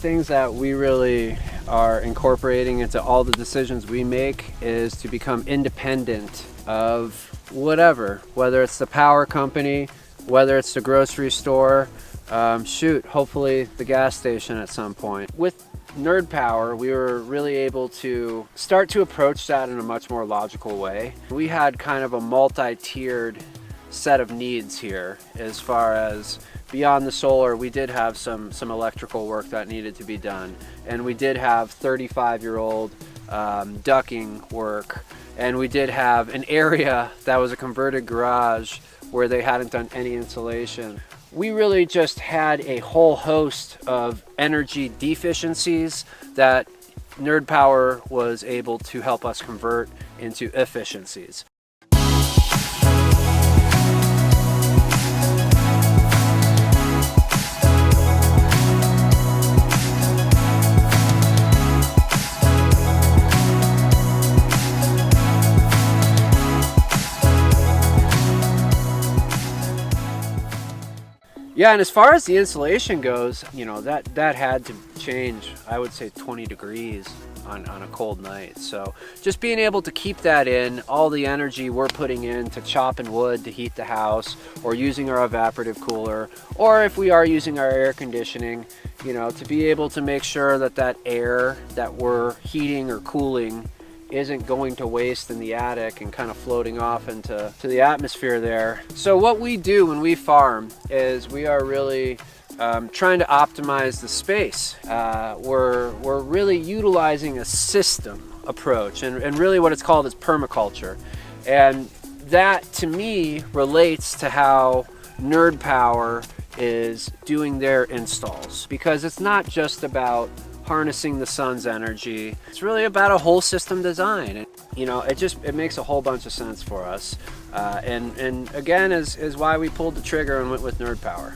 things that we really are incorporating into all the decisions we make is to become independent of whatever, whether it's the power company, whether it's the grocery store, hopefully the gas station at some point. With Nerd Power, we were really able to start to approach that in a much more logical way. We had kind of a multi-tiered set of needs here. As far as beyond the solar, we did have some electrical work that needed to be done, and we did have 35-year-old ducking work, and we did have an area that was a converted garage where they hadn't done any insulation. We really just had a whole host of energy deficiencies that Nerd Power was able to help us convert into efficiencies. Yeah, and as far as the insulation goes, you know, that had to change, I would say 20 degrees on a cold night. So just being able to keep that in, all the energy we're putting in to chopping wood to heat the house, or using our evaporative cooler, or if we are using our air conditioning, you know, to be able to make sure that that air that we're heating or cooling isn't going to waste in the attic and kind of floating off into the atmosphere there. So what we do when we farm is we are really trying to optimize the space. We're really utilizing a system approach, and really what it's called is permaculture. And that to me relates to how Nerd Power is doing their installs, because it's not just about harnessing the sun's energy. It's really about a whole system design. And, you know, it makes a whole bunch of sense for us. And again, is why we pulled the trigger and went with Nerd Power.